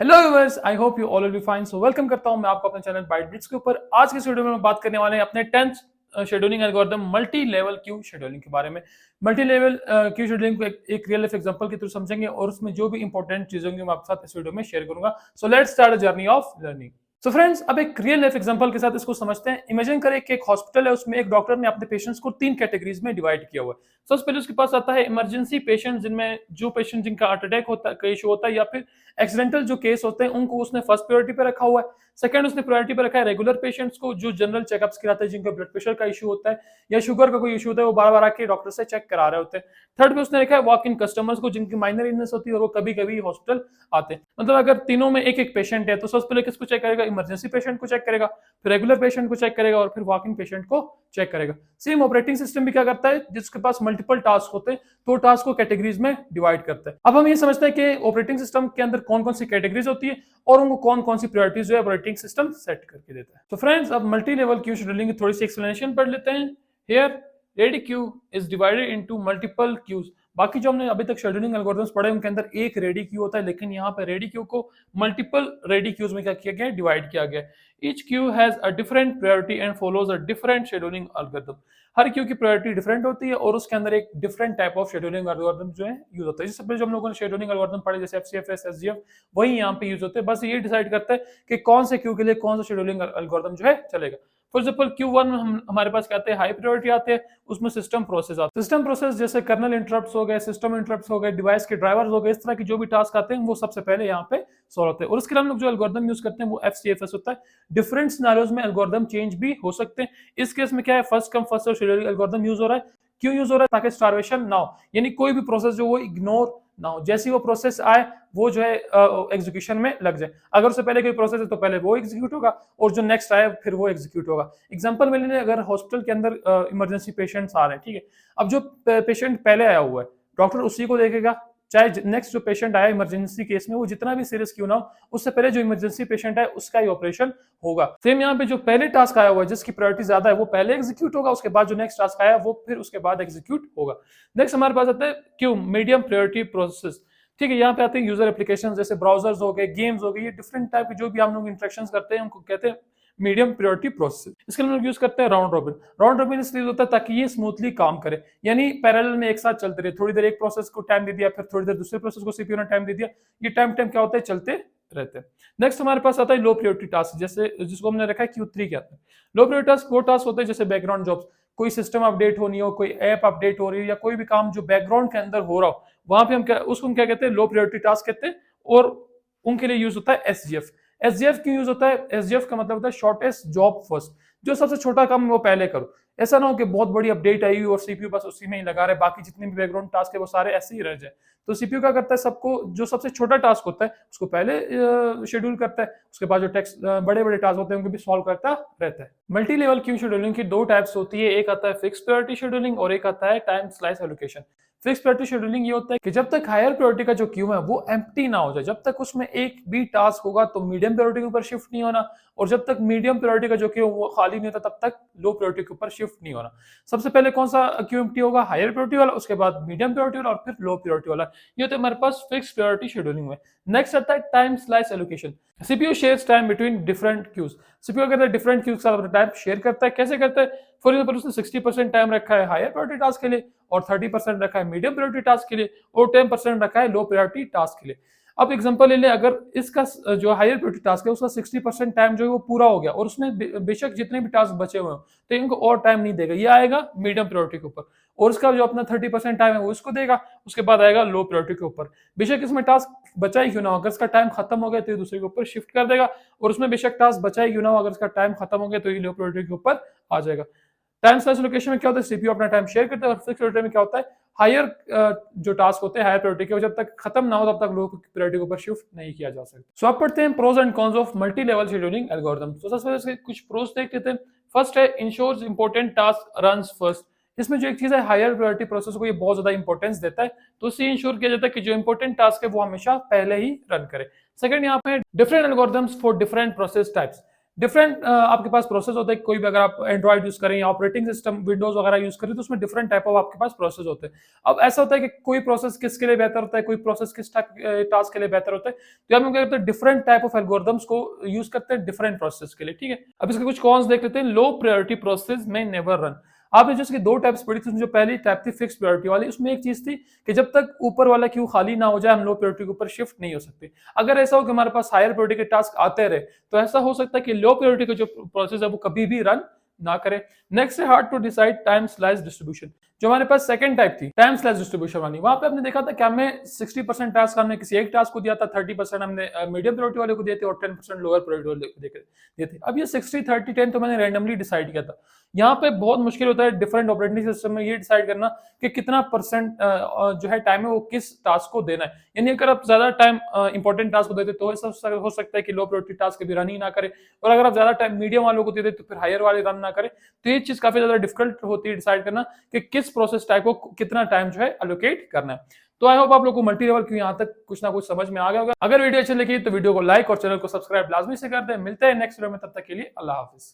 Hello viewers, I hope you all will be fine. So welcome करता हूं मैं आपको अपने चैनल बाइटबिट्स के ऊपर। आज के इस वीडियो में हम बात करने वाले हैं अपने 10th scheduling algorithm multi level queue scheduling के बारे में। मल्टी लेवल क्यू शेड्यूलिंग को एक रियल लाइफ एग्जांपल के थ्रू समझेंगे और उसमें जो भी इंपॉर्टेंट चीजें होंगी मैं आपके साथ इस वीडियो में शेयर करूंगा। So let's start the journey of learning. So friends, अब एक रियल लाइफ एग्जांपल के साथ इसको समझते हैं। इमेजिन करें कि एक हॉस्पिटल है, उसमें एक डॉक्टर ने अपने पेशेंट्स को 3 कैटेगरीज में डिवाइड किया हुआ है। सबसे पहले उसके पास आता है इमरजेंसी पेशेंट, जिनमें जो पेशेंट जिनका हार्ट अटैक होता है, का इशू होता है, या फिर एक्सीडेंटल जो केस होते हैं, उनको उसने फर्स्ट प्रायोरिटी पे रखा हुआ है। सेकंड, उसने प्रायोरिटी पे रखा है रेगुलर पेशेंट्स को, जो जनरल चेकअप्स कराते हैं, जिनका ब्लड प्रेशर का इशू होता है या शुगर का कोई इशू होता है, वो बार बार आके डॉक्टर से चेक करा रहे होते हैं। थर्ड पे उसने रखा है वॉक इन कस्टमर्स को, जिनकी माइनर इलनेस होती है और वो कभी कभी हॉस्पिटल आते हैं। मतलब अगर तीनों में एक एक पेशेंट है तो सबसे पहले किसको चेक करेगा? इमरजेंसी पेशेंट को चेक करेगा, फिर रेगुलर पेशेंट को चेक करेगा और फिर वॉक इन पेशेंट को चेक करेगा। सेम ऑपरेटिंग सिस्टम भी क्या करता है, जिसके पास मल्टीपल टास्क होते हैं तो टास्क को कैटेगरीज में डिवाइड करता है। अब हम ये समझते हैं कि ऑपरेटिंग सिस्टम के अंदर कौन कौन सी कैटेगरीज होती है और उनको कौन कौन सी प्रायोरिटीज जो है ऑपरेटिंग सिस्टम सेट करके देता है। तो फ्रेंड्स, अब मल्टी लेवल क्यू शेड्यूलिंग की थोड़ी सी एक्सप्लेनेशन पढ़ लेते हैं। Here ready queue is divided into multiple queues. बाकी जो हमने अभी तक शेड्यूलिंग एल्गोरिथम्स पढ़े उनके अंदर एक रेडी क्यू होता है, लेकिन यहाँ पे रेडी क्यू को मल्टीपल रेडी क्यूज में क्या किया गया है? डिवाइड किया गया है। Each Q has a different priority and follows a different scheduling algorithm. Her Q की प्रायोरिटी डिफरेंट होती है और उसके अंदर एक different type of scheduling algorithm जो है यूज होता है। जिससे पहले जो हम लोगों ने शेड्यूलिंग एल्गोरिथम पढ़े, जैसे एफसीएफएस, एसजीएफ, वही यहाँ पे यूज होते हैं। बस ये डिसाइड करता है कि कौन से क्यू के लिए कौन सा शेड्यूलिंग एल्गोरिथम जो है चलेगा। फॉर एग्जाम्पल Q1 में हमारे पास क्या आते हैं? हाई प्रायोरिटी आते हैं, उसमें सिस्टम प्रोसेस आते हैं। सिस्टम प्रोसेस जैसे कर्नल इंटरप्ट्स हो गए, सिस्टम इंटरप्ट्स हो गए, डिवाइस के ड्राइवर्स हो गए, इस तरह की जो भी टास्क आते हैं वो सबसे पहले यहाँ पे सॉल्व होते हैं। और उसके लिए हम लोग जो एल्गोरिथम यूज करते हैं वो एफसीएफएस होता है। डिफरेंट सिनेरियोज में एल्गोरिथम चेंज भी हो सकते हैं। इस केस में क्या है, first come first serve scheduling algorithm use हो रहा है। क्यों यूज हो रहा है? ताकि स्टारवेशन ना हो, यानी कोई भी प्रोसेस जो वो इग्नोर ना हो, जैसी वो प्रोसेस आए वो जो है एग्जीक्यूशन में लग जाए। अगर उससे पहले कोई प्रोसेस है तो पहले वो एग्जीक्यूट होगा और जो नेक्स्ट आए फिर वो एग्जीक्यूट होगा। एग्जांपल में लेने, अगर हॉस्पिटल के अंदर इमरजेंसी पेशेंट्स आ रहे हैं, ठीक है, अब जो पेशेंट पहले आया हुआ है डॉक्टर उसी को देखेगा, चाहे नेक्स्ट जो पेशेंट आया इमरजेंसी केस में वो जितना भी सीरियस क्यों ना हो, उससे पहले जो इमरजेंसी पेशेंट है उसका ही ऑपरेशन होगा। सेम यहाँ पे जो पहले टास्क आया हुआ है जिसकी प्रायोरिटी ज्यादा है वो पहले एग्जीक्यूट होगा, उसके बाद जो नेक्स्ट टास्क आया वो फिर उसके बाद एग्जीक्यूट होगा। नेक्स्ट हमारे पास आता है क्यू, मीडियम प्रायोरिटी प्रोसेस। ठीक है, यहाँ पे आते हैं यूजर एप्लीकेशन, जैसे ब्राउजर्स हो गए, गेम्स हो गए, ये डिफरेंट टाइप के जो भी हम लोग इंटरेक्शन करते हैं उनको कहते हैं मीडियम प्रायोरिटी प्रोसेस। इसके लिए हम लोग यूज करते हैं राउंड रॉबिन। राउंड रॉबिन इसलिए होता है ताकि ये स्मूथली काम करे, यानी पैरेलल में एक साथ चलते रहे। थोड़ी देर एक प्रोसेस को टाइम दे दिया, फिर थोड़ी देर दूसरे प्रोसेस को सीपीयू ने टाइम दे दिया, ये टाइम टाइम क्या होता है, चलते रहते हैं। नेक्स्ट हमारे पास आता है लो प्रायोरिटी टास्क, जैसे जिसको हमने रखा है Q3 के अंदर। लो प्रायोरिटी टास्क वो टास्क होते हैं जैसे बैकग्राउंड जॉब्स, कोई सिस्टम अपडेट होनी हो, कोई ऐप अपडेट हो रही हो, या कोई भी काम जो बैकग्राउंड के अंदर हो रहा हो, वहां पे हम क्या उसको हम क्या कहते हैं? लो प्रायोरिटी टास्क कहते हैं। और उनके लिए यूज होता है एसजीएफ। एसजीएफ क्यों यूज होता है? एसजीएफ का मतलब होता है शॉर्टेस्ट जॉब फर्स्ट, जो सबसे छोटा काम वो पहले करो। ऐसा ना हो कि बहुत बड़ी अपडेट आई और सीपीयू बस उसी में ही लगा रहे, बाकी जितने भी बैकग्राउंड टास्क है वो सारे ऐसे ही रह जाए। तो सीपीयू क्या करता है, सबको जो सबसे छोटा टास्क होता है उसको पहले शेड्यूल करता है, उसके बाद जो टेक्स्ट बड़े बड़े टास्क होते हैं उनको भी सॉल्व करता रहता है। मल्टी लेवल क्यू शेड्यूलिंग की दो टाइप्स होती है, एक आता है फिक्स प्रायोरिटी शेड्यूलिंग और एक आता है time slice allocation. Fix priority scheduling ये होता है कि जब तक हायर प्रायोरिटी का जो क्यू है वो एम्प्टी ना हो जाए, जब तक उसमें एक भी टास्क होगा तो मीडियम प्रायोरिटी के ऊपर शिफ्ट नहीं होना, और जब तक मीडियम प्रायोरिटी का जो क्यू वो खाली नहीं होता तब तक लो प्रायोरिटी के ऊपर शिफ्ट नहीं होना। सबसे पहले कौन सा क्यू एम्प्टी होगा? हायर प्रायोरिटी वाला, उसके बाद मीडियम प्रायोरिटी वाला और फिर लो प्रायोरिटी वाला। ये होता है हमारे पास फिक्स प्रायोरिटी शेड्यूलिंग में। नेक्स्ट आता है time slice allocation. CPU shares time between different queues. CPU कहता है डिफरेंट क्यूज के साथ अपना टाइम शेयर करता है। कैसे करता है? फॉर एग्जांपल उसने 60% टाइम रखा है हायर प्रायोरिटी टास्क के लिए, और 30% रखा है मीडियम प्रायोरिटी टास्क के लिए, और 10% रखा है लो प्रायोरिटी टास्क के लिए। अब एग्जांपल ले लें, अगर इसका जो हायर प्रायोरिटी टास्क है उसका 60% टाइम जो है वो पूरा हो गया और उसमें बेशक जितने भी टास्क बचे हुए हो तो इनको और टाइम नहीं देगा, ये आएगा मीडियम प्रायोरिटी के ऊपर, और उसका जो अपना 30% टाइम है वो इसको देगा, उसके बाद आएगा लो प्रायोरिटी के ऊपर। बेशक इसमें टास्क बचा ही क्यों ना हो, अगर इसका टाइम खत्म हो गया तो ये दूसरे के ऊपर शिफ्ट कर देगा, और उसमें बेशक टास्क बचा ही क्यों ना हो, अगर इसका टाइम खत्म हो गया तो ये लो प्रायोरिटी के ऊपर आ जाएगा। टाइम स्लाइस एलोकेशन में क्या होता है? सीपीयू अपना टाइम शेयर करता है, और फिक्स प्रायोरिटी में क्या होता है? हायर जो टास्क होते हैं हायर प्रायोरिटी के, जब तक खत्म ना हो तब तक लो प्रायोरिटी के ऊपर शिफ्ट नहीं किया जा सकता। सो अब पढ़ते हैं pros and cons of multi level scheduling algorithm. तो सबसे पहले इसके कुछ प्रोज देख लेते हैं। फर्स्ट है ensures important task runs first. इसमें जो एक चीज है, हायर प्रायोरिटी प्रोसेस को ये बहुत ज्यादा इंपॉर्टेंस देता है, तो इससे इंश्योर किया जाता है कि जो इंपॉर्टेंट टास्क है वो हमेशा पहले ही रन करे। सेकंड, यहाँ पे different algorithms for different process types. Different आपके पास प्रोसेस होता है। कोई भी अगर आप एंड्रॉइड यूज करें या ऑपरेटिंग सिस्टम विंडोज वगैरह यूज करें तो उसमें डिफरेंट टाइप ऑफ आपके पास प्रोसेस होते हैं। अब ऐसा होता है कि कोई प्रोसेस किसके लिए बेहतर होता है, कोई प्रोसेस किस टास्क के लिए बेहतर होता है। तो हम क्या करते हैं, डिफरेंट टाइप ऑफ एल्गोरिदम्स को यूज करते हैं डिफरेंट प्रोसेस के लिए, ठीक है। अब इसके कुछ कॉन्स देख लेते हैं। लो प्रायोरिटी प्रोसेस में नेवर रन। आपने जैसे कि दो टाइप्स पढ़ी थी, जो पहली टाइप थी फिक्स प्रायोरिटी वाली, उसमें एक चीज थी कि जब तक ऊपर वाला क्यू खाली ना हो जाए हम लो प्रायोरिटी के ऊपर शिफ्ट नहीं हो सकते। अगर ऐसा हो कि हमारे पास हायर प्रायोरिटी के टास्क आते रहे तो ऐसा हो सकता है कि लो प्रायोरिटी का जो प्रोसेस है वो कभी भी रन ना करे। नेक्स्ट है hard to decide time slice distribution. जो हमारे पास सेकंड टाइप थी टाइम स्लाइस डिस्ट्रीब्यूशन वाली, वहां पे हमने देखा था कि हमें 60% टास्क हमने किसी एक टास्क को दिया था, 30% हमने मीडियम प्रायोरिटी वाले को दिए थे और 10% लोअर प्रायोरिटी वाले को दिए थे। अब ये 60-30-10 तो मैंने रैंडमली डिसाइड किया था। यहाँ पे बहुत मुश्किल होता है डिफरेंट ऑपरेटिंग सिस्टम में ये डिसाइड करना कि कितना परसेंट जो है टाइम है वो किस टास्क को देना है। यानी अगर आप ज्यादा टाइम इंपॉर्टेंट टास्क को देते तो ऐसा हो सकता है कि लो प्रायोरिटी टास्क कभी रन ही ना करे, और अगर आप ज्यादा टाइम मीडियम वालों को देते तो फिर हायर वाले रन ना करे। तो ये चीज काफी ज्यादा डिफिकल्ट होती है डिसाइड करना कि किस प्रोसेस टाइप को कितना टाइम जो है एलोकेट करना है। तो आई होप आप लोग को मल्टी लेवल क्यों यहाँ तक कुछ ना कुछ समझ में आ गया होगा। अगर वीडियो अच्छी लगी तो वीडियो को लाइक और चैनल को सब्सक्राइब लाजमी से कर दें। मिलते हैं नेक्स्ट वीडियो में, तब तक के लिए अल्लाह हाफिज।